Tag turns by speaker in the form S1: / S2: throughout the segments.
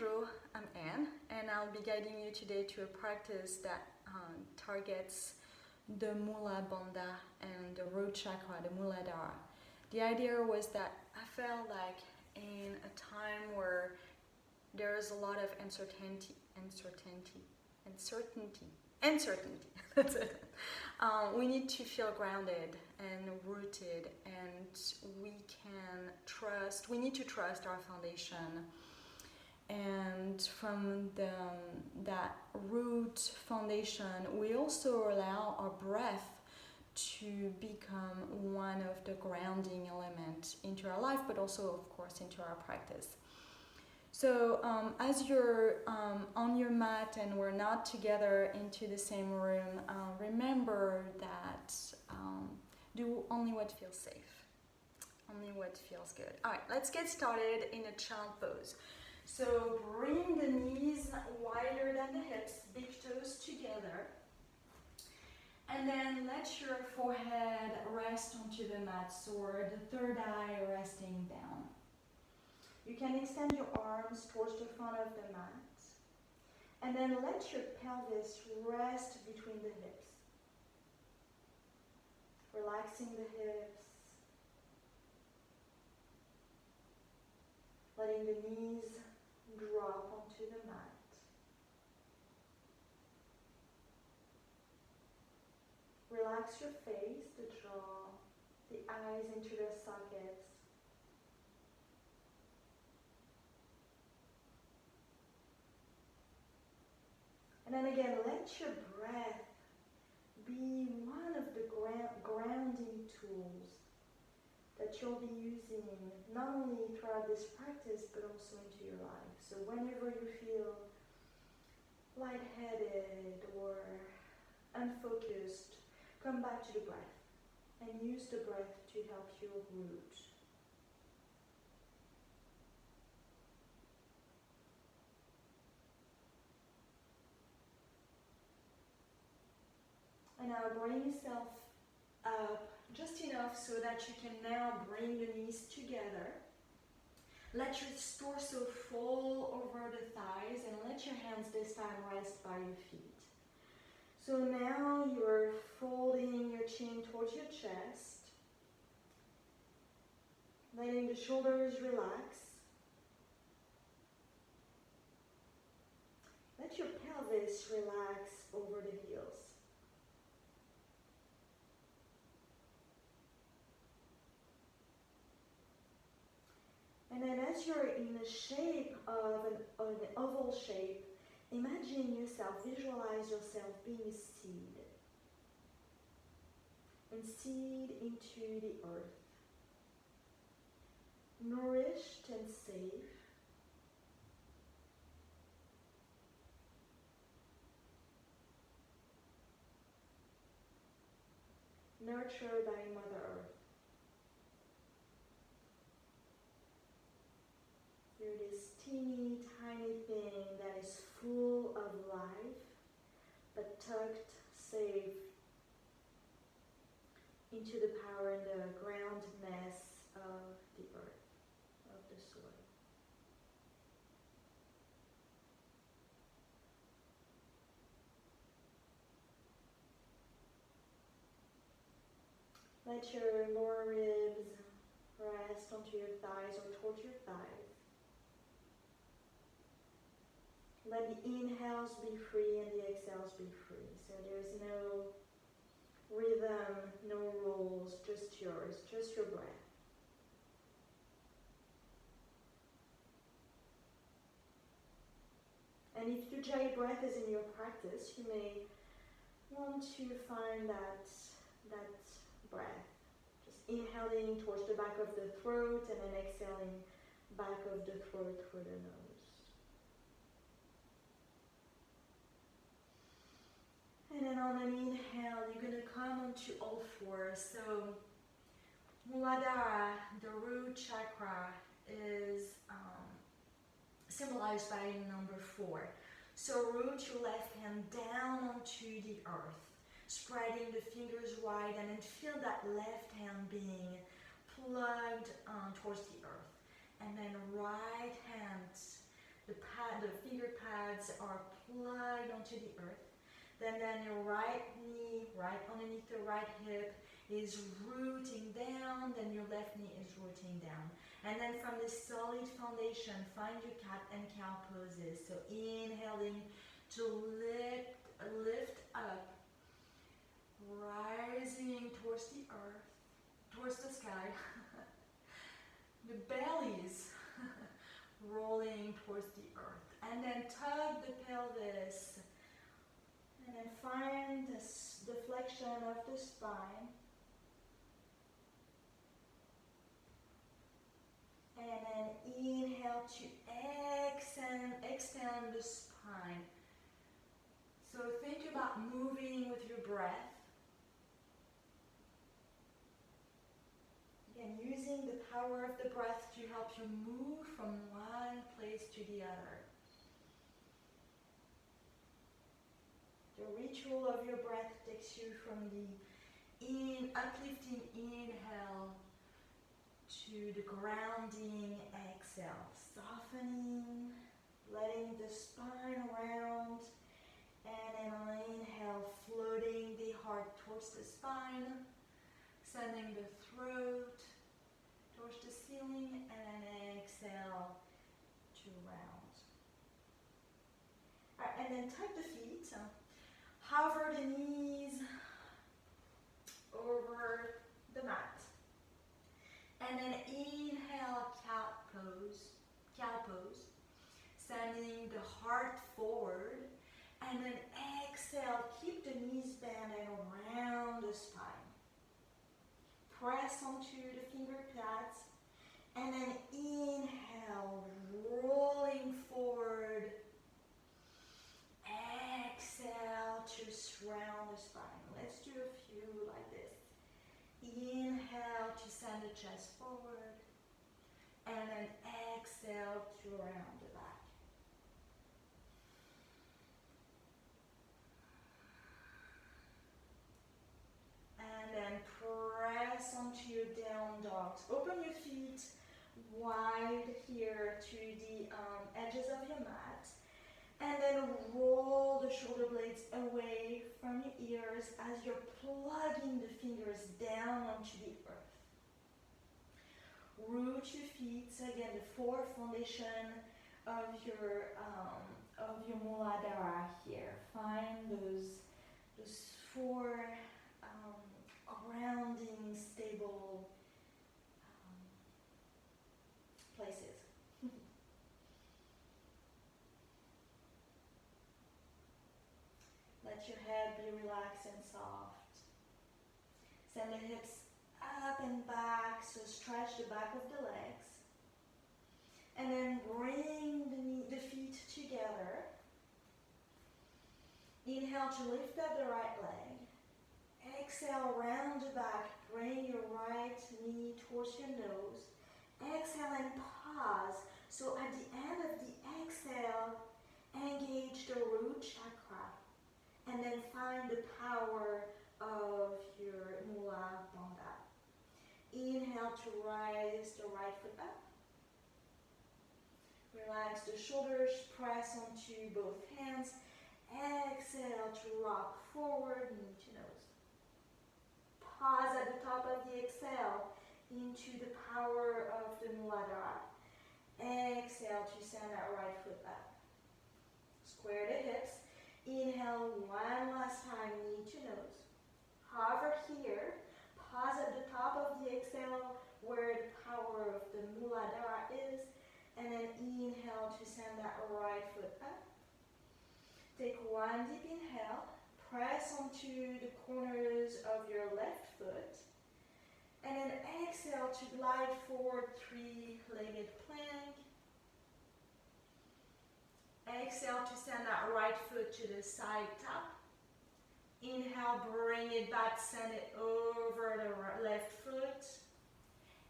S1: Bonjour, I'm Anne, and I'll be guiding you today to a practice that targets the mulhadara and the root chakra, the mulhadara. The idea was that I felt like in a time where there's a lot of uncertainty, that's it. We need to feel grounded and rooted, and we need to trust our foundation. And from that root foundation, we also allow our breath to become one of the grounding elements into our life, but also, of course, into our practice. So as you're on your mat and we're not together into the same room, remember that do only what feels safe, only what feels good. All right, let's get started in a child pose. So bring the knees wider than the hips, big toes together. And then let your forehead rest onto the mat, or the third eye resting down. You can extend your arms towards the front of the mat. And then let your pelvis rest between the hips. Relaxing the hips. Letting the knees drop onto the mat. Relax your face, the jaw, the eyes into their sockets. And then again, let your breath be one of the grounding tools that you'll be using not only throughout this practice, but also into your life. So whenever you feel lightheaded or unfocused, come back to the breath and use the breath to help you root. And now bring yourself up just enough so that you can now bring the knees together. Let your torso fall over the thighs and let your hands this time rest by your feet. So now you're folding your chin towards your chest, letting the shoulders relax. Let your pelvis relax over the heels. And then as you're in the shape of an oval shape, imagine yourself, visualize yourself being a seed. And seed into the earth. Nourished and safe. Nurtured by Mother Earth. You're this teeny tiny thing that is full of life, but tucked safe into the power and the groundedness of the earth, of the soil. Let your lower ribs rest onto your thighs or towards your thighs. Let the inhales be free and the exhales be free. So there's no rhythm, no rules, just yours, just your breath. And if Ujjayi breath is in your practice, you may want to find that breath. Just inhaling towards the back of the throat and then exhaling back of the throat through the nose. And then on an inhale, you're going to come onto all fours. So mulhadara, the root chakra, is symbolized by number 4. So root your left hand down onto the earth, spreading the fingers wide, and then feel that left hand being plugged towards the earth. And then right hand the finger pads are plugged onto the earth. Then your right knee, right underneath the right hip, is rooting down, then your left knee is rooting down. And then from this solid foundation, find your cat and cow poses. So inhaling to lift up, rising towards the earth, towards the sky. The bellies rolling towards the earth. And then tug the pelvis. And then find the flexion of the spine. And then inhale to extend the spine. So think about moving with your breath. Again, using the power of the breath to help you move from one place to the other. The ritual of your breath takes you from the uplifting inhale to the grounding exhale, softening, letting the spine round, and then on inhale, floating the heart towards the spine, sending the throat towards the ceiling, and then exhale to round. All right, and then tuck the feet, hover the knees over the mat. And then inhale, cow pose, sending the heart forward. And then exhale, keep the knees bent and around the spine. Press onto the finger pads. And then inhale, rolling forward. Exhale to surround the spine. Let's do a few like this. Inhale to send the chest forward, and then exhale to round the back. And then press onto your down dogs. Open your feet wide here to the edges of your mat. And then roll the shoulder blades away from your ears as you're plugging the fingers down onto the earth. Root your feet. So again, the four foundation of your mulhadara here. Find those four grounding, stable places. Let your head be relaxed and soft. Send the hips up and back, so stretch the back of the legs. And then bring the feet together. Inhale to lift up the right leg. Exhale, round the back. Bring your right knee towards your nose. Exhale and pause. So at the end of the exhale, engage the root chakra. And then find the power of your mula bandha. Inhale to rise the right foot up. Relax the shoulders, press onto both hands. Exhale to rock forward, knee to nose. Pause at the top of the exhale into the power of the mulhadara. Exhale to send that right foot up. Square the hips. Inhale one last time, knee to nose. Hover here. Pause at the top of the exhale where the power of the mulhadara is. And then inhale to send that right foot up. Take one deep inhale. Press onto the corners of your left foot. And then exhale to glide forward, three-legged plank. Exhale to send that right foot to the side tap. Inhale, bring it back, send it over the left foot.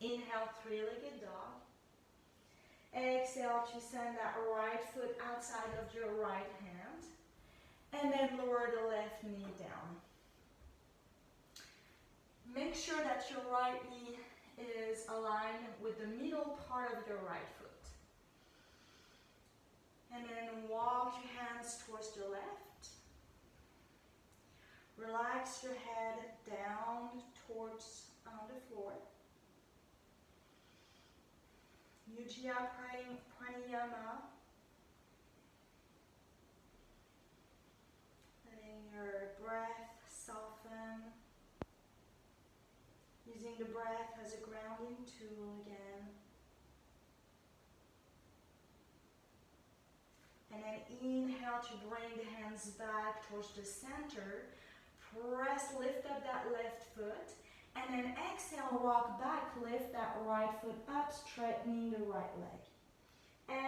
S1: Inhale, three-legged dog. Exhale to send that right foot outside of your right hand. And then lower the left knee down. Make sure that your right knee is aligned with the middle part of your right foot. hands towards the left. Relax your head down towards the floor. Ujjayi pranayama. Letting your breath soften. Using the breath as a grounding tool again. And then inhale to bring the hands back towards the center. Lift up that left foot. And then exhale, rock back, lift that right foot up, straightening the right leg.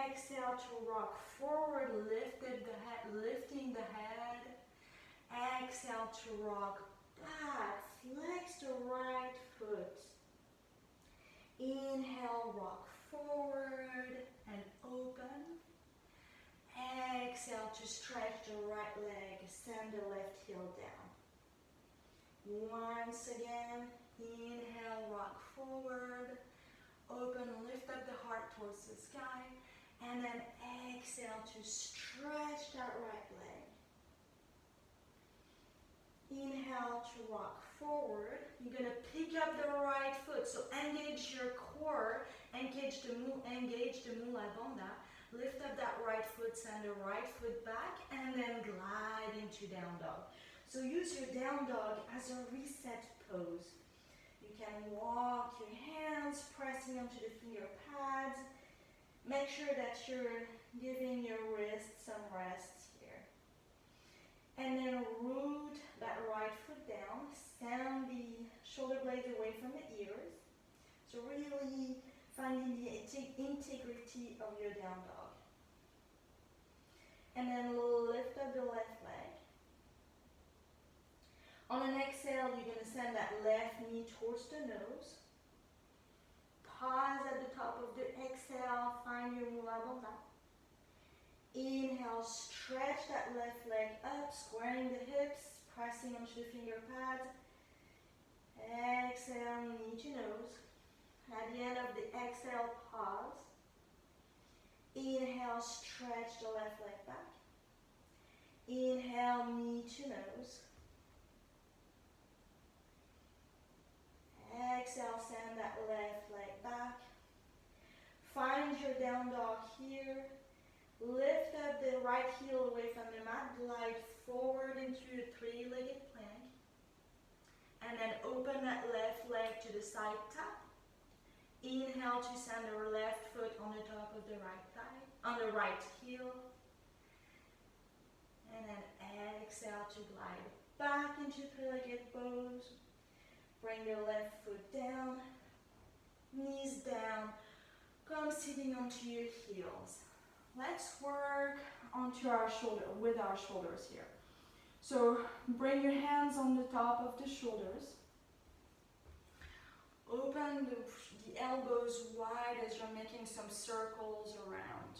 S1: Exhale to rock forward, lifting the head. Exhale to rock back, flex the right foot. Inhale, rock forward and open. Exhale to stretch the right leg, send the left heel down. Once again, inhale, rock forward, open, lift up the heart towards the sky, and then exhale to stretch that right leg. Inhale to rock forward. You're going to pick up the right foot, so engage your core, engage the mulhadara. Lift up that right foot, send the right foot back, and then glide into down dog. So use your down dog as a reset pose. You can walk your hands, pressing onto the finger pads. Make sure that you're giving your wrist some rest here. And then root that right foot down. Send the shoulder blades away from the ears. So really finding the integrity of your down dog. And then lift up the left leg. On an exhale, you're going to send that left knee towards the nose. Pause at the top of the exhale, find your mulhadara. Inhale, stretch that left leg up, squaring the hips, pressing onto the finger pads. Exhale, knee to nose. At the end of the exhale, pause. Inhale, stretch the left leg back. Inhale, knee to nose. Exhale, send that left leg back. Find your down dog here. Lift up the right heel away from the mat. Glide forward into a three-legged plank. And then open that left leg to the side tap. Inhale to send the left foot on the top of the right thigh, on the right heel. And then exhale to glide back into three-legged pose. Bring the left foot down, knees down, come sitting onto your heels. Let's work with our shoulders here. So bring your hands on the top of the shoulders. Open the elbows wide as you're making some circles around.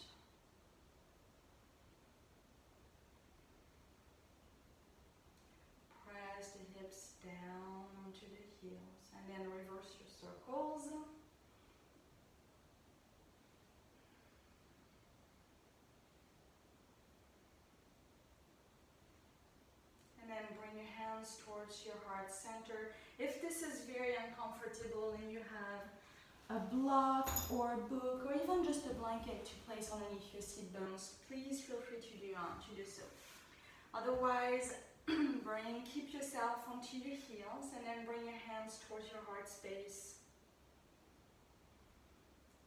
S1: Press the hips down onto the heels and then reverse your circles. And then bring your hands towards your heart center. If this is very uncomfortable and you have a block or a book or even just a blanket to place underneath your sit bones, please feel free to do so. Otherwise, keep yourself onto your heels and then bring your hands towards your heart space.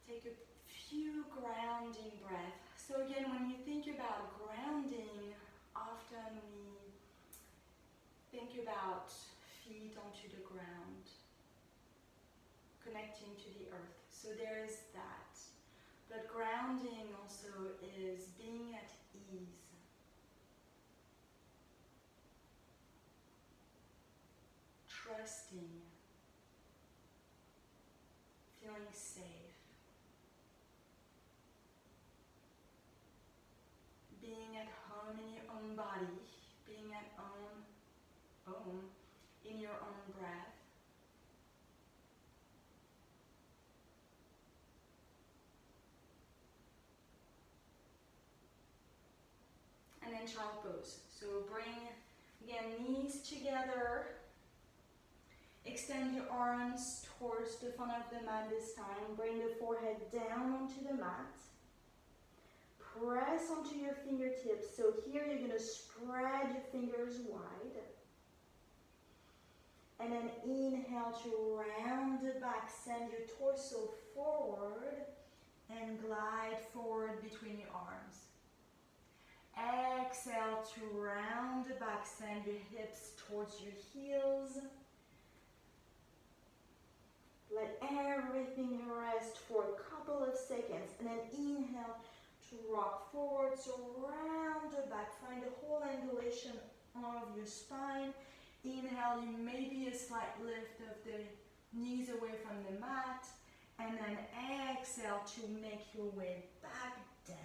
S1: Take a few grounding breaths. So again, when you think about grounding, often we think about feet onto the ground, connecting to the earth. So there is that. But grounding also is being at ease. Trusting, feeling safe, being at home in your own body, being at home in your own breath. And then child pose. So bring, again, knees together. Extend your arms towards the front of the mat this time. Bring the forehead down onto the mat. Press onto your fingertips. So here you're going to spread your fingers wide. And then inhale to round the back. Send your torso forward and glide forward between your arms. Exhale to round the back. Send your hips towards your heels. Let everything rest for a couple of seconds. And then inhale to rock forward. So round the back. Find the whole angulation of your spine. Inhale, you maybe a slight lift of the knees away from the mat. And then exhale to make your way back down.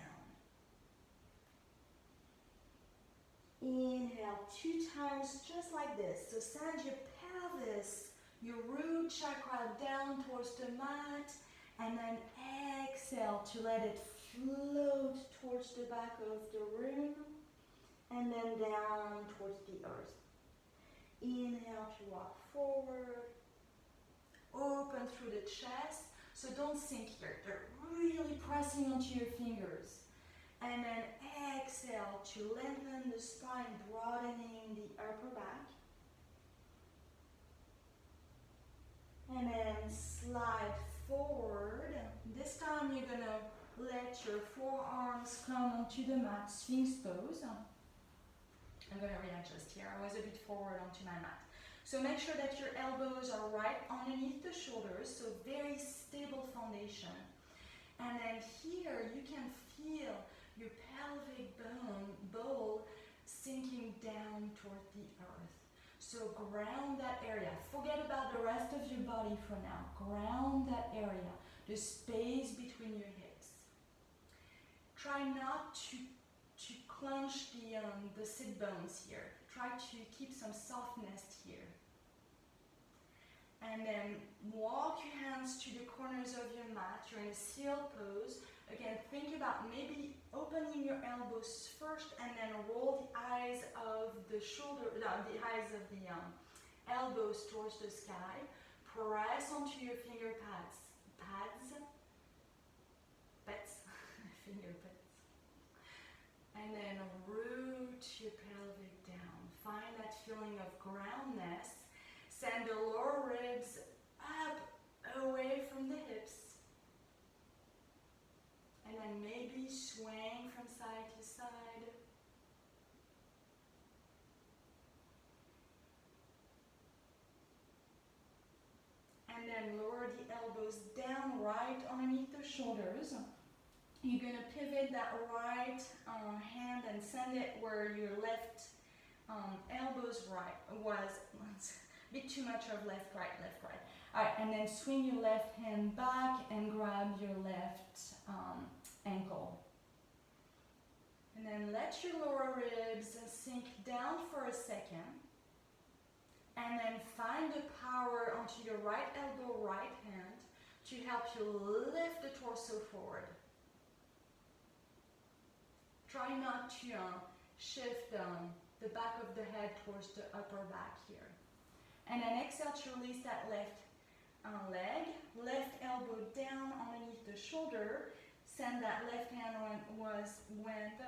S1: Inhale 2 times just like this. So send your pelvis, your root chakra down towards the mat. And then exhale to let it float towards the back of the room. And then down towards the earth. Inhale to rock forward. Open through the chest. So don't sink here. They're really pressing onto your fingers. And then exhale to lengthen the spine, broadening the upper back. And then slide forward. This time you're going to let your forearms come onto the mat, Sphinx pose. I'm going to readjust here. I was a bit forward onto my mat. So make sure that your elbows are right underneath the shoulders, so very stable foundation. And then here you can feel your pelvic bowl sinking down toward the earth. So ground that area. Forget about the rest of your body for now. Ground that area, the space between your hips. Try not to clench the sit bones here. Try to keep some softness here. And then walk your hands to the corners of your mat. You're in a seal pose. Again, think about maybe opening your elbows first and then roll the eyes of the elbows towards the sky. Press onto your finger pads. Finger pads. And then root your pelvic down. Find that feeling of groundness. Send the lower ribs up, away from the hips. And then maybe swaying from side to side. And then lower the elbows down right underneath the shoulders. You're going to pivot that right hand and send it where your left elbows was. A bit too much of left, right. Alright, and then swing your left hand back and grab your left ankle. And then let your lower ribs sink down for a second. And then find the power onto your right elbow, right hand to help you lift the torso forward. Try not to shift the back of the head towards the upper back here. And then exhale to release that left leg. Left elbow down underneath the shoulder. Send that left hand went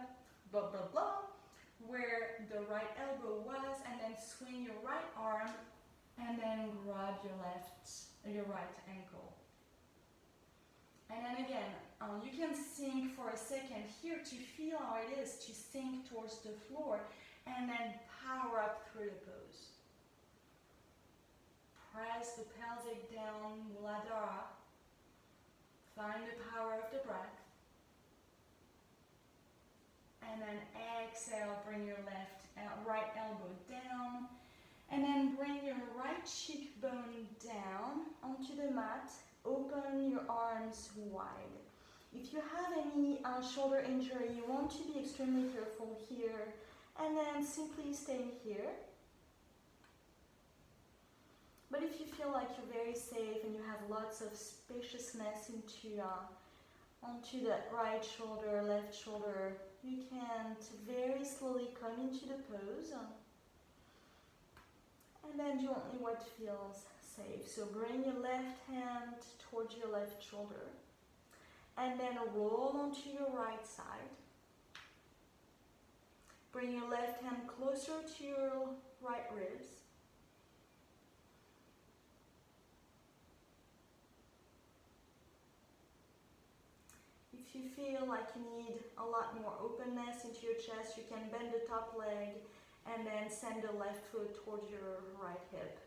S1: blah blah blah where the right elbow was, and then swing your right arm and then grab your right ankle. And then again, you can sink for a second here to feel how it is to sink towards the floor and then power up through the pose. Press the pelvic down, mulhadara. Find the power of the breath. And then exhale, bring your right elbow down. And then bring your right cheekbone down onto the mat. Open your arms wide. If you have any shoulder injury, you want to be extremely careful here. And then simply stay here. But if you feel like you're very safe and you have lots of spaciousness into onto that right shoulder, left shoulder. You can very slowly come into the pose. And then do only what feels safe. So bring your left hand towards your left shoulder. And then roll onto your right side. Bring your left hand closer to your right ribs. If you feel like you need a lot more openness into your chest, you can bend the top leg and then send the left foot towards your right hip.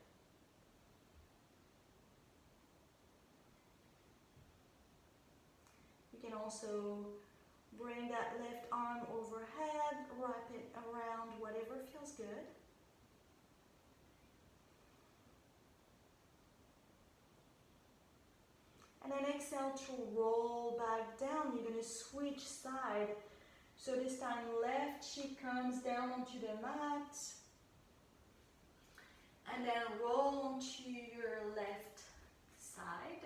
S1: You can also bring that left arm overhead, wrap it around, whatever feels good. And then exhale to roll back down. You're going to switch side. So this time left cheek comes down onto the mat. And then roll onto your left side.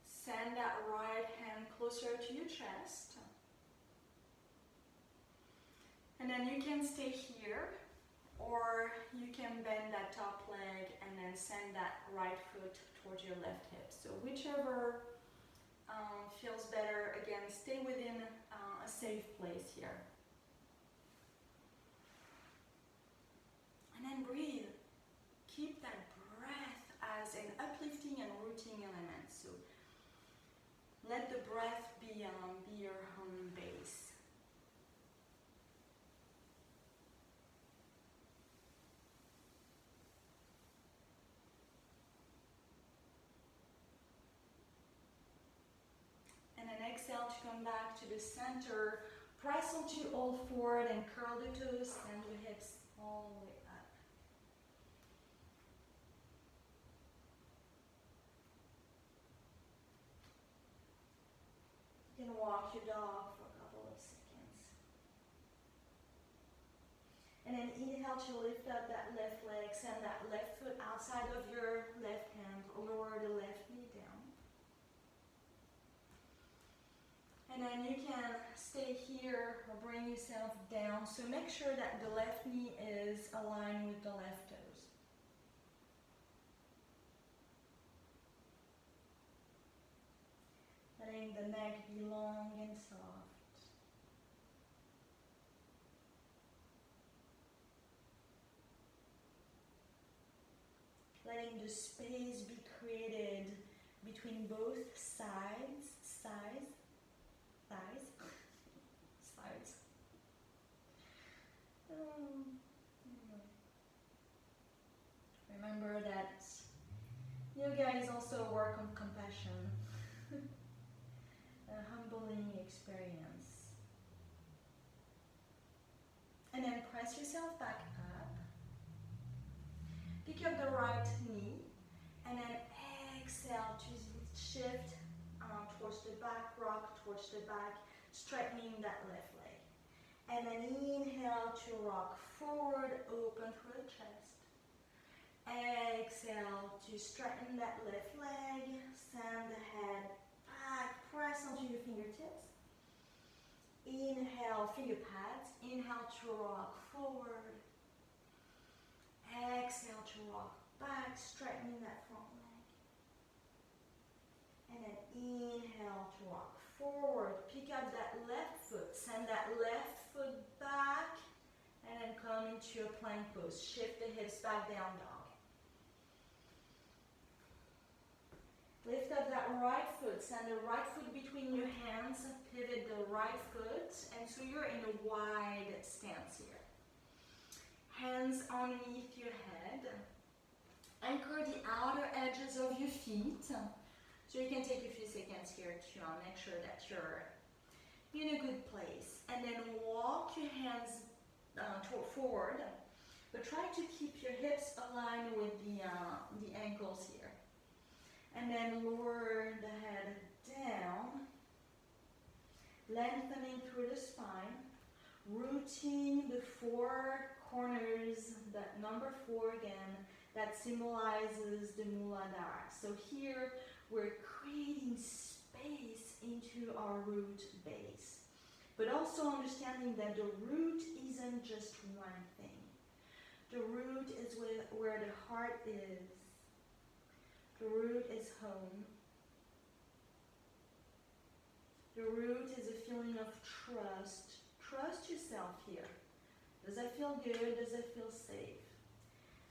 S1: Send that right hand closer to your chest. And then you can stay here, or you can bend that top leg and then send that right foot towards your left hip. So whichever feels better. Again, stay within a safe place here. And then breathe. Keep that breath as an uplifting and rooting element. So let the breath be your home base. And then exhale to come back to the center. Press onto all fours and curl the toes, send the hips all the way up. You can walk your dog for a couple of seconds. And then inhale to lift up that left leg, send that left foot outside of your left hand, lower the left knee down. And then you can stay here or bring yourself down. So make sure that the left knee is aligned with the left toes. Letting the neck be long and soft. Letting the space be created between both sides. Remember that yoga is also a work on compassion, a humbling experience. And then press yourself back up. Pick up the right knee and then exhale to shift towards the back, rock towards the back, straightening that left leg. And then inhale to rock forward, open through the chest. Exhale to straighten that left leg, send the head back, press onto your fingertips. Inhale, finger pads. Inhale to rock forward. Exhale to rock back, straightening that front leg. And then inhale to rock forward. Pick up that left foot. Send that left foot back. And then come into a plank pose. Shift the hips back, down dog. Lift up that right foot. Send the right foot between your hands. Pivot the right foot. And so you're in a wide stance here. Hands underneath your head. Anchor the outer edges of your feet. So you can take a few seconds here to make sure that you're in a good place. And then walk your hands forward. But try to keep your hips aligned with the ankles here. And then lower the head down. Lengthening through the spine. Rooting the four corners, that number 4 again, that symbolizes the mulhadara. So here we're creating space space into our root base. But also understanding that the root isn't just one thing. The root is where the heart is. The root is home. The root is a feeling of trust. Trust yourself here. Does that feel good? Does it feel safe?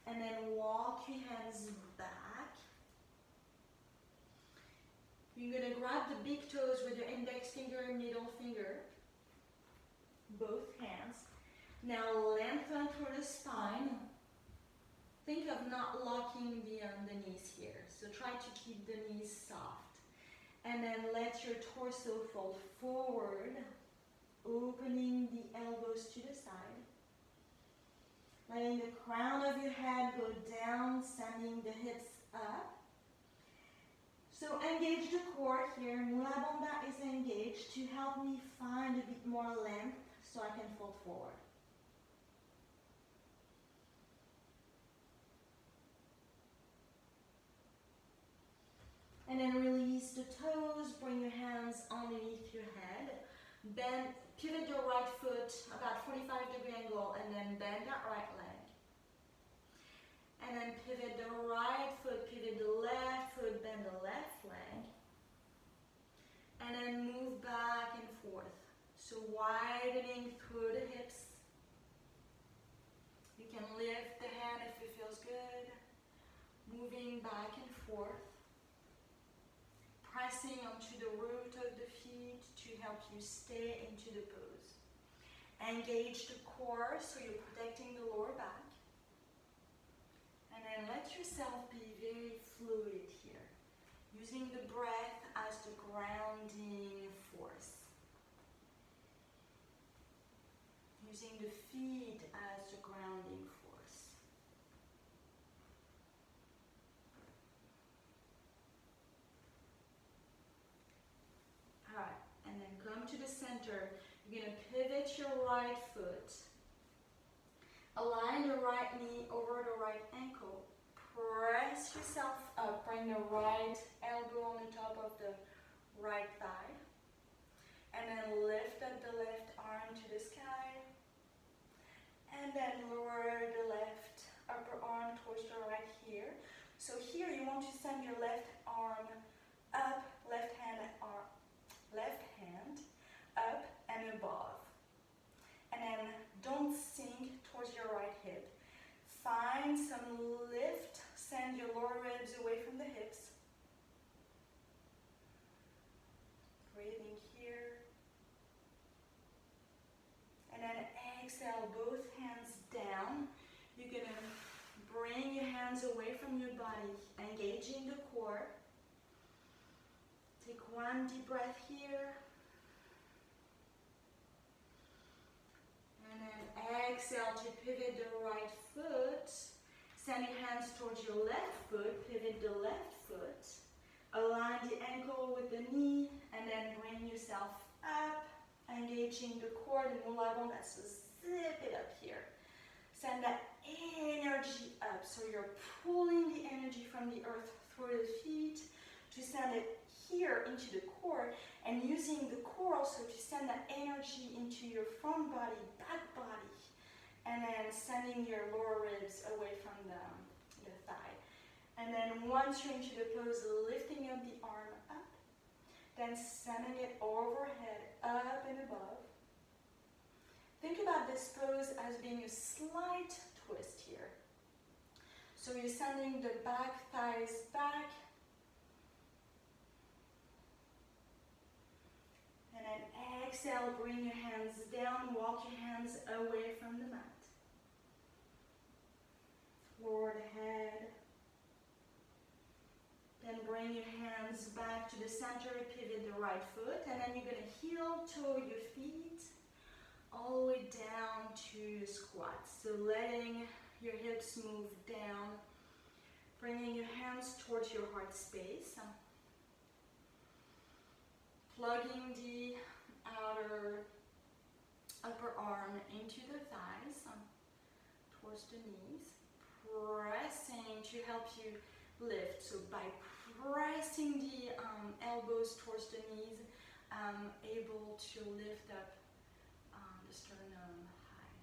S1: And then walk your hands back. You're going to grab the big toes with your index finger and middle finger. Both hands. Now lengthen through the spine. Think of not locking the knees here. So try to keep the knees soft. And then let your torso fold forward, opening the elbows to the side. Letting the crown of your head go down, sending the hips up. So engage the core here. Mulhadara is engaged to help me find a bit more length so I can fold forward. And then release the toes, bring your hands underneath your head. Bend, pivot your right foot about 45-degree angle and then bend that right leg. And then pivot the right foot, pivot the left foot, bend the left leg. And then move back and forth. So widening through the hips. You can lift the hand if it feels good. Moving back and forth. Pressing onto the root of the feet to help you stay into the pose. Engage the core so you're protecting the lower back. And then let yourself be very fluid here, using the breath as the grounding force. Using the feet as the grounding force. Alright, and then come to the center. You're going to pivot your right foot. Align the right knee over the right ankle. Press yourself up. Bring the right elbow on the top of the right thigh. And then lift up the left arm to the sky. And then lower the left upper arm towards the right here. So here you want to send your left arm up, left hand up and above. And then don't sink towards your right hip. Find some lift, send your lower ribs away from the hips. Breathing here. And then exhale, both hands down. You're going to bring your hands away from your body, engaging the core. Take one deep breath here. And then exhale to pivot the right foot. Send your hands towards your left foot. Pivot the left foot. Align the ankle with the knee. And then bring yourself up. Engaging the core, the mulhadara. So zip it up here. Send that energy up. So you're pulling the energy from the earth through the feet to send it here into the core, and using the core also to send that energy into your front body, back body, and then sending your lower ribs away from the thigh. And then once you're into the pose, lifting up the arm up, then sending it overhead, up and above. Think about this pose as being a slight twist here. So you're sending the back thighs back, and then exhale, bring your hands down, walk your hands away from the mat. Lower the head. Then bring your hands back to the center, pivot the right foot, and then you're going to heel toe your feet all the way down to squat. So letting your hips move down, bringing your hands towards your heart space. Plugging the outer upper arm into the thighs, towards the knees. Pressing to help you lift. So by pressing the elbows towards the knees, I'm able to lift up the sternum high.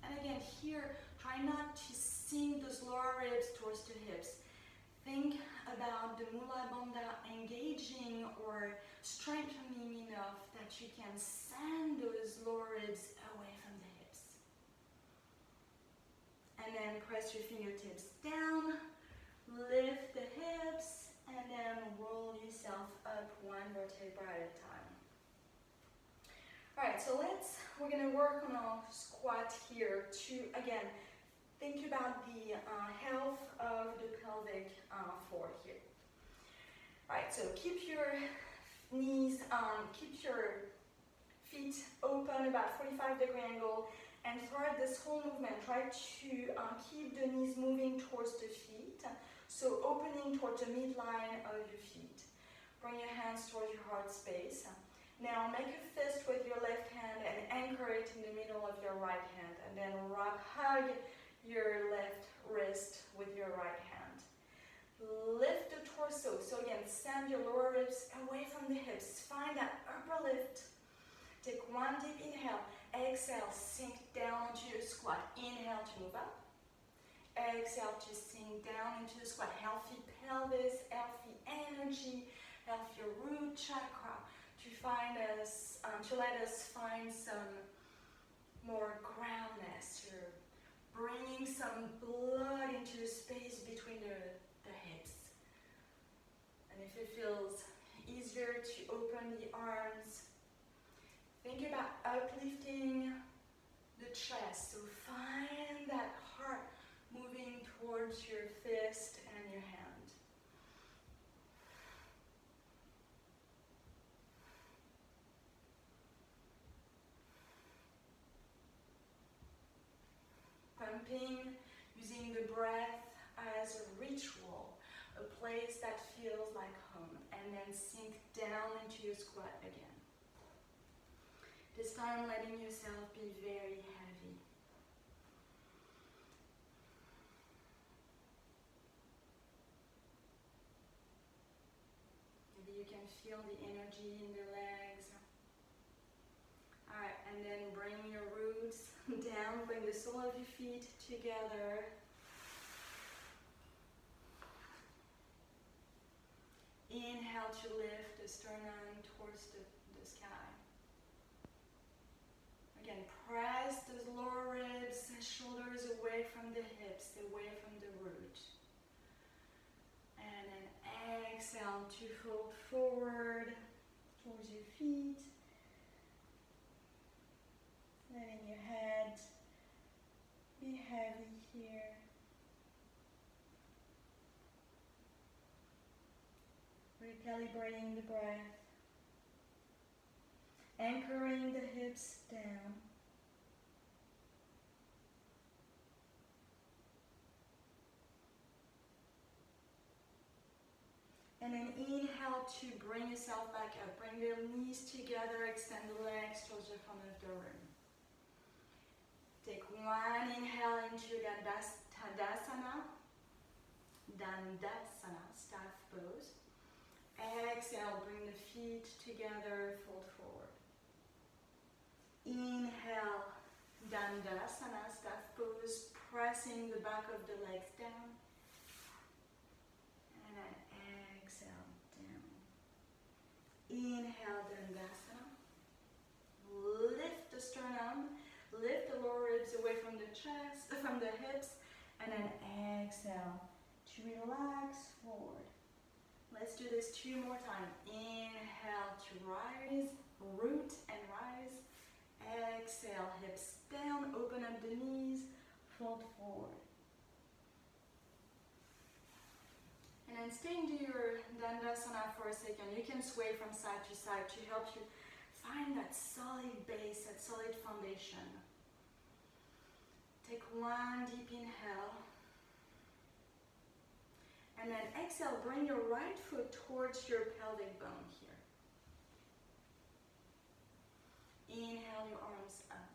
S1: And again, here, try not to sink those lower ribs towards the hips. Think about the mulhadara engaging or strengthening enough that you can send those lower ribs away from the hips. And then press your fingertips down, lift the hips, and then roll yourself up one vertebra at a time. Alright, so we're going to work on our squat here to, again, think about the health of the pelvic floor here. Alright, so keep your knees, keep your feet open, about 45-degree angle, and throughout this whole movement, try to keep the knees moving towards the feet, so opening towards the midline of your feet. Bring your hands towards your heart space. Now make a fist with your left hand and anchor it in the middle of your right hand, and then hug your left wrist with your right hand. Lift the torso. So again, send your lower ribs away from the hips. Find that upper lift. Take one deep inhale. Exhale, sink down into your squat. Inhale to move up. Exhale to sink down into the squat. Healthy pelvis, healthy energy, healthy root chakra to let us find some more groundness. You're bringing some blood into the space between the hips. And if it feels easier to open the arms, think about uplifting the chest. So find that heart moving towards your fist and your hand. Pumping, using the breath as a ritual, a place that feels like home, and then sink down into your squat again. This time letting yourself be very heavy. Maybe you can feel the energy in the legs. Alright, and then bring your roots down, bring the sole of your feet together. Inhale to lift the sternum towards the sky. Again, press those lower ribs, shoulders away from the hips, away from the root. And then exhale to fold forward towards your feet. Letting your head be heavy here. Recalibrating the breath. Anchoring the hips down. And then inhale to bring yourself back up. Bring the knees together, extend the legs towards the front of the room. Take one inhale into Dandasana, staff pose. Exhale, bring the feet together, fold forward. Inhale, Dandasana, staff pose, pressing the back of the legs down. And then exhale, down. Inhale, Dandasana. Lift the sternum. Lift the lower ribs away from the chest, from the hips, and then exhale to relax forward. Let's do this 2 more times. Inhale to rise, root and rise. Exhale, hips down, open up the knees, fold forward. And then stay into your Dandasana for a second. You can sway from side to side to help you find that solid base, that solid foundation. Take one deep inhale. And then exhale, bring your right foot towards your pelvic bone here. Inhale your arms up.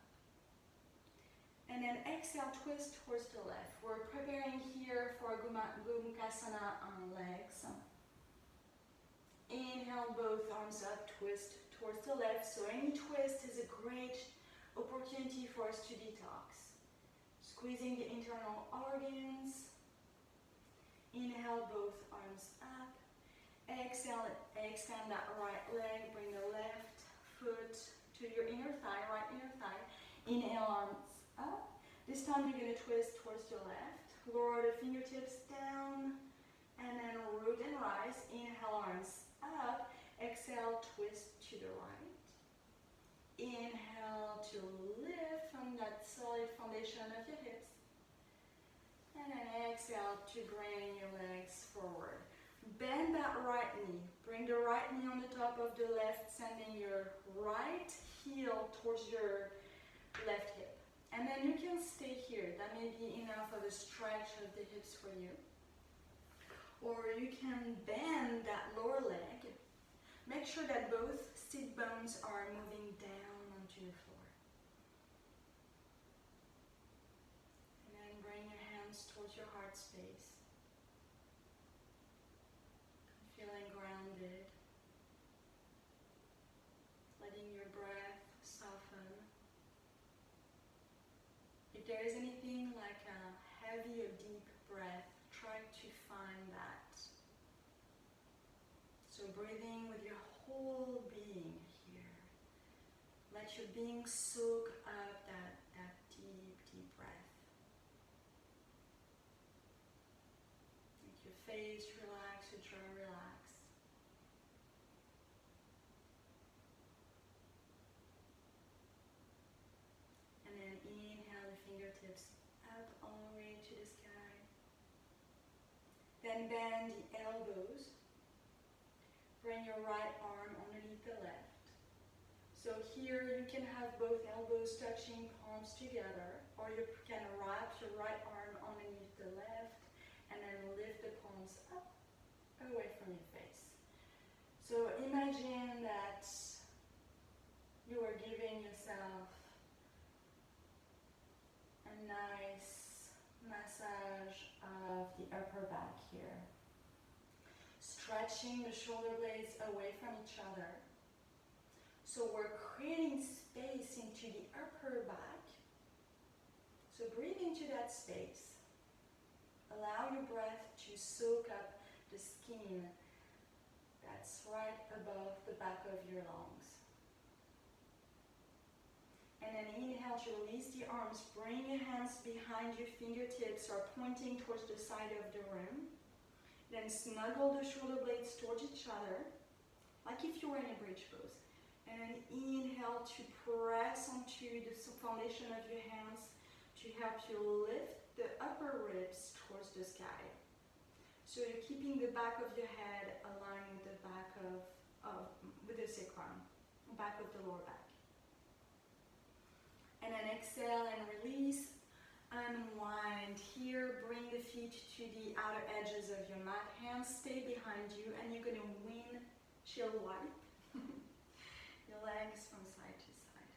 S1: And then exhale, twist towards the left. We're preparing here for Gomukhasana on legs. Inhale, both arms up, twist towards the left. So any twist is a great opportunity for us to detox. Squeezing the internal organs. Inhale, both arms up. Exhale, extend that right leg. Bring the left foot to your inner thigh, right inner thigh. Inhale, arms up. This time you're going to twist towards the left. Lower the fingertips down. And then root and rise. Inhale, arms up. Exhale, twist to the right. Inhale to lift from that solid foundation of your hips. And then exhale to bring your legs forward. Bend that right knee. Bring the right knee on the top of the left, sending your right heel towards your left hip. And then you can stay here. That may be enough of a stretch of the hips for you. Or you can bend that lower leg. Make sure that both sit bones are moving down onto the floor. And then bring your hands towards your heart space. Feeling grounded. Letting your breath soften. If there is anything like a heavy or deep breath, try to find that. So breathing with your whole being here. Let your being soak up that deep, deep breath. Make your face relax, your jaw relax. And then inhale the fingertips up all the way to the sky. Then bend the elbows. Bring your right arm underneath the left. So here you can have both elbows touching, palms together, or you can wrap your right arm underneath the left and then lift the palms up away from your face. So imagine that you are giving yourself a nice massage of the upper back here. Stretching the shoulder blades away from each other. So we're creating space into the upper back. So breathe into that space. Allow your breath to soak up the skin that's right above the back of your lungs. And then inhale to release the arms. Bring your hands behind your fingertips or pointing towards the side of the room. Then snuggle the shoulder blades towards each other, like if you were in a bridge pose. And then inhale to press onto the foundation of your hands to help you lift the upper ribs towards the sky. So you're keeping the back of your head aligned with the back with the sacrum, back of the lower back. And then exhale and release. Unwind here, bring the feet to the outer edges of your mat. Hands stay behind you and you're going to windshield wipe your legs from side to side.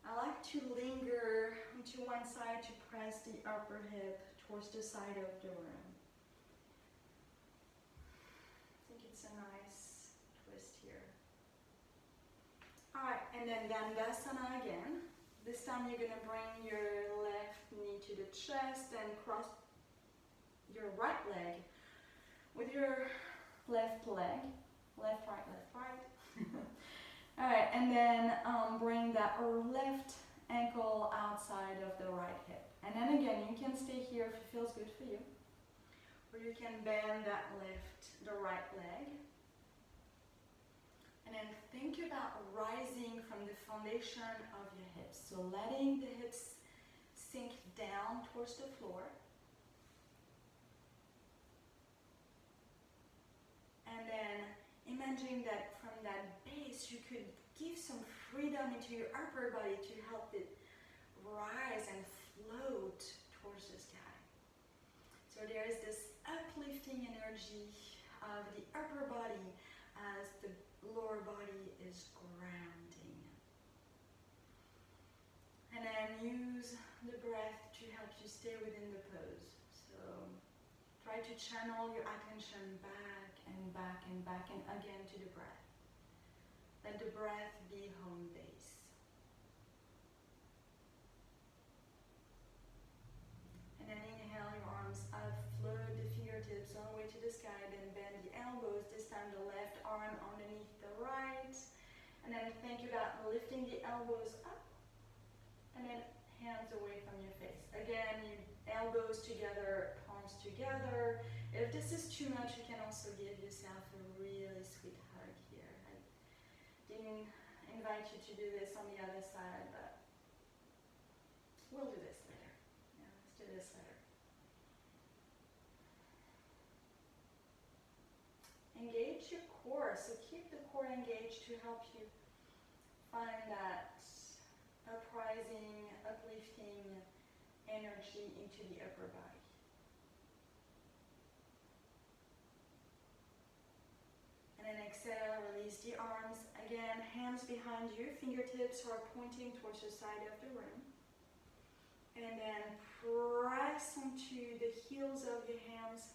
S1: I like to linger to one side to press the upper hip towards the side of the room. I think it's a nice twist here. Alright, and then Dandasana again. This time you're going to bring your left knee to the chest and cross your right leg with your left leg. Left, right. Alright, and then bring that left ankle outside of the right hip. And then again, you can stay here if it feels good for you. Or you can bend the right leg. And then think about rising from the foundation of your hips. So letting the hips sink down towards the floor. And then imagine that from that base you could give some freedom into your upper body to help it rise and float towards the sky. So there is this uplifting energy of the upper body as the lower body is grounding. And then use the breath to help you stay within the pose. So try to channel your attention back and back and back and again to the breath. Let the breath be home base. And then inhale your arms up, float the fingertips all the way to the sky, then bend the elbows, this time the left arm underneath the right. And then think about lifting the elbows up, and then hands away from your face. Again, you elbows together, palms together. If this is too much, you can also give yourself a really sweet hug here. I didn't invite you to do this on the other side, but we'll do this later. Yeah, let's do this later. Engage your core, so keep the core engaged to help you find that uprising, uplifting energy into the upper body. And then exhale, release the arms. Again, hands behind you, fingertips are pointing towards the side of the room. And then press onto the heels of your hands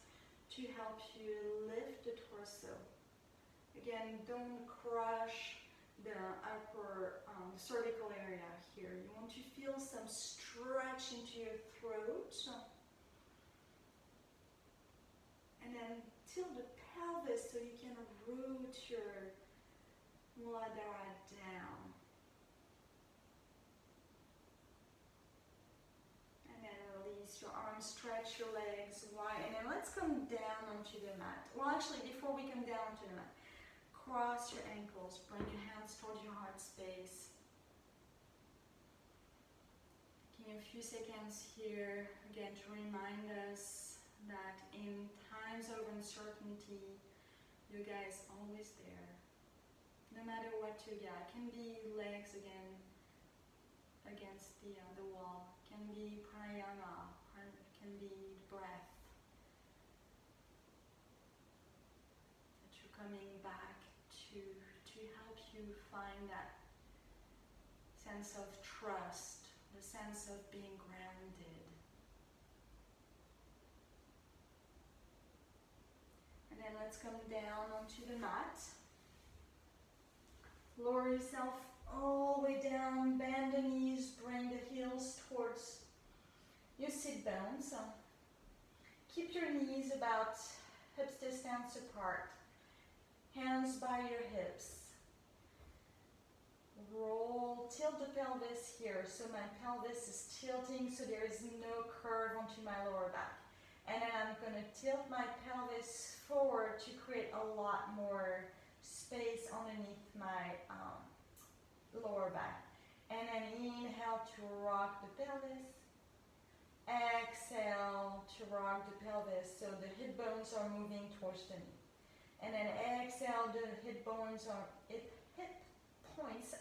S1: to help you lift the torso. Again, don't crush the upper cervical area here. You want to feel some stretch into your throat. And then tilt the pelvis so you can root your mulhadara down. And then release your arms, stretch your legs wide. And then let's come down onto the mat. Well, actually, before we come down to the mat, cross your ankles, bring your hands towards your heart space. Give me a few seconds here, again, to remind us that in times of uncertainty, yoga is always there. No matter what yoga, it can be legs again against the wall, it can be pranayama, it can be breath. That you're coming back to help you find that sense of trust, the sense of being grounded. And then let's come down onto the mat. Lower yourself all the way down, bend the knees, bring the heels towards your sit bones. So keep your knees about hips distance apart. Hands by your hips. Roll, tilt the pelvis here. So my pelvis is tilting, so there is no curve onto my lower back. And then I'm going to tilt my pelvis forward to create a lot more space underneath my lower back. And then inhale to rock the pelvis. Exhale to rock the pelvis, so the hip bones are moving towards the knee. And then exhale, the hip points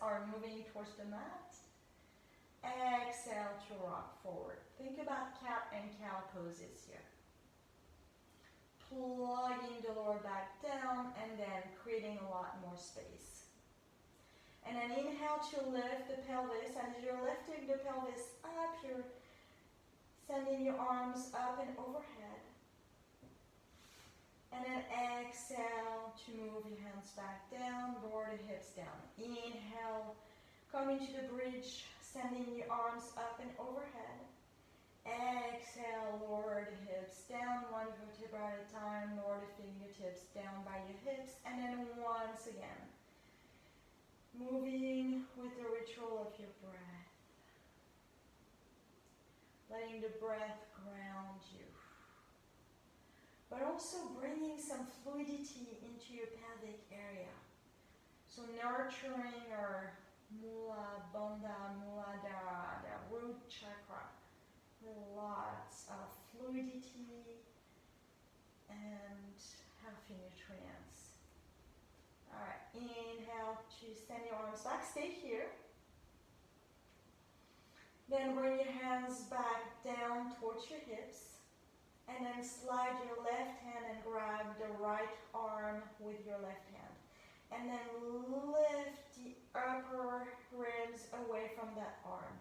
S1: are moving towards the mat. Exhale to rock forward. Think about cat and cow poses here. Plugging the lower back down and then creating a lot more space. And then inhale to lift the pelvis. As you're lifting the pelvis up, you're sending your arms up and overhead. And then exhale to move your hands back down, lower the hips down. Inhale, coming to the bridge, sending your arms up and overhead. Exhale, lower the hips down, one vertebra at a time, lower the fingertips down by your hips. And then once again, moving with the ritual of your breath. Letting the breath ground you. But also bringing some fluidity into your pelvic area. So nurturing our mula, bandha, mulhadara, the root chakra. Lots of fluidity and healthy nutrients. Alright, inhale to send your arms back, stay here. Then bring your hands back down towards your hips. And then slide your left hand and grab the right arm with your left hand. And then lift the upper ribs away from that arm.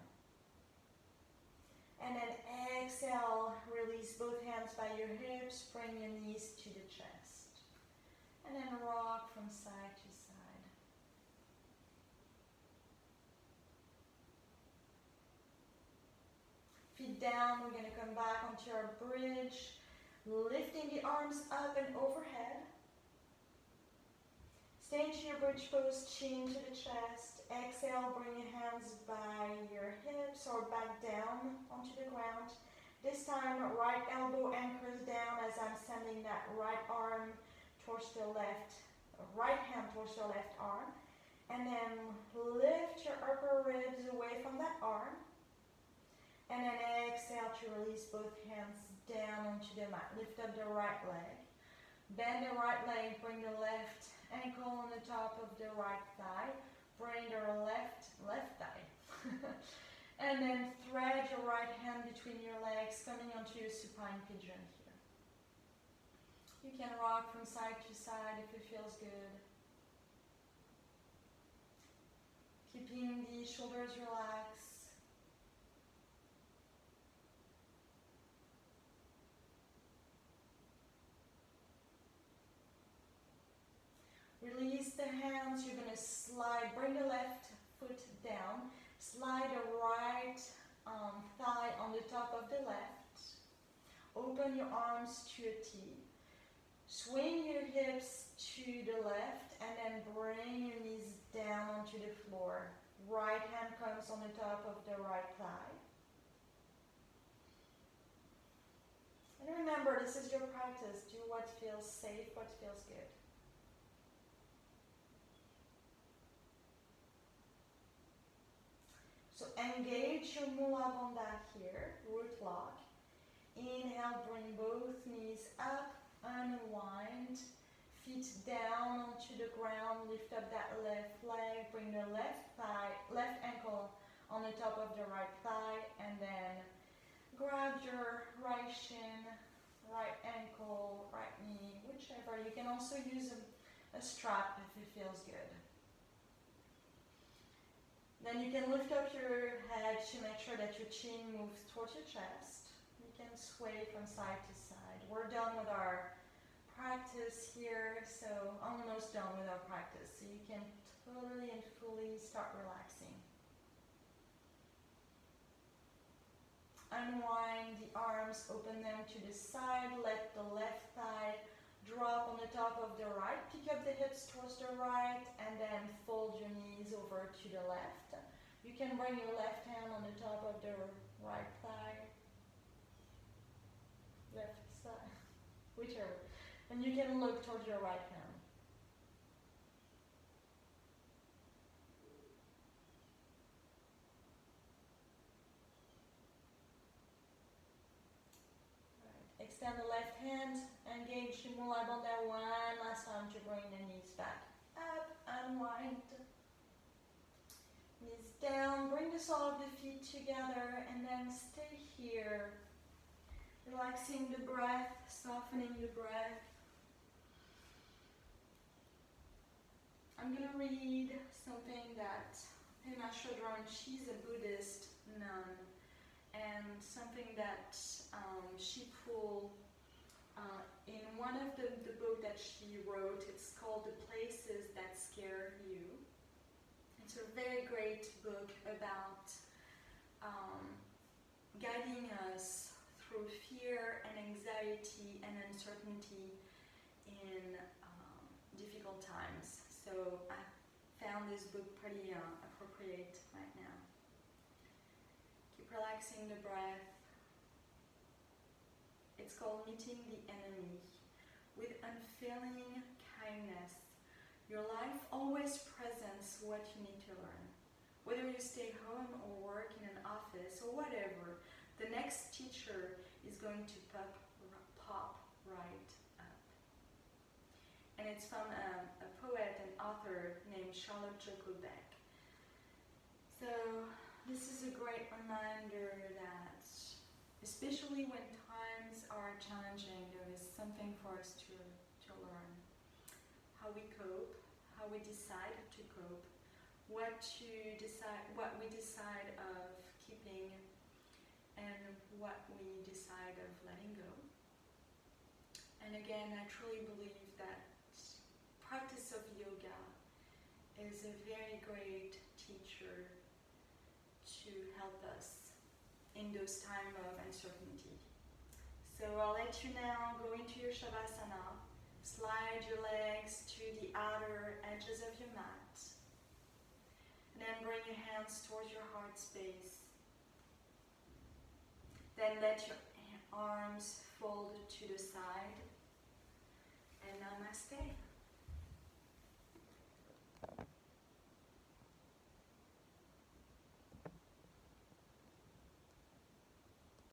S1: your hips, bring your knees to the chest. And then rock from side to side. Feet down, we're going to come back onto our bridge, lifting the arms up and overhead. Stay into your bridge pose, chin to the chest. Exhale, bring your hands by your hips or back down onto the ground. This time, right elbow anchors down as I'm sending that right arm towards the left, right hand towards the left arm. And then lift your upper ribs away from that arm. And then exhale to release both hands down onto the mat. Lift up the right leg. Bend the right leg, bring the left ankle on the top of the right thigh. Bring the left thigh. And then thread your right hand between your legs, coming onto your supine pigeon here. You can rock from side to side if it feels good. Keeping the shoulders relaxed. Release the hands, you're going to slide, bring the left foot down, slide the right thigh on the top of the left, open your arms to a T, swing your hips to the left and then bring your knees down onto the floor. Right hand comes on the top of the right thigh. And remember, this is your practice, do what feels safe, what feels good. So engage your mulhadara here, root lock. Inhale, bring both knees up, unwind. Feet down onto the ground, lift up that left leg, bring the left ankle on the top of the right thigh, and then grab your right shin, right ankle, right knee, whichever. You can also use a strap if it feels good. Then you can lift up your head to make sure that your chin moves towards your chest. You can sway from side to side. We're done with our practice here, so almost done with our practice. So you can totally and fully start relaxing. Unwind the arms, open them to the side, let the left thigh drop on the top of the right, pick up the hips towards the right, and then fold your knees over to the left. You can bring your left hand on the top of the right thigh, left side, whichever. And you can look towards your right hand. Right. Extend the left hand, engage the mulhadara one last time to bring the knees back up, unwind. Knees down, bring the sole of the feet together, and then stay here. Relaxing the breath, softening the breath. I'm going to read something that Pema Chodron, she's a Buddhist nun, and something that she pulled in one of the book that she wrote. It's called The Places That Scare You. It's a very great book about guiding us through fear and anxiety and uncertainty in difficult times. So I found this book pretty appropriate right now. Keep relaxing the breath. It's called Meeting the Enemy. With unfailing kindness, your life always presents what you need to learn. Whether you stay home or work in an office or whatever, the next teacher is going to pop right up. And it's from a poet and author named Charlotte Jacobbeck. So this is a great reminder that, especially when times are challenging, there is something for us to learn. How we cope, how we decide to cope, what we decide of keeping, and what we decide of letting go. And again, I truly believe that practice of yoga is a very great teacher to help us in those times of uncertainty. So I'll let you now go into your Shavasana. Slide your legs to the outer edges of your mat. And then bring your hands towards your heart space. Then let your arms fold to the side. And namaste.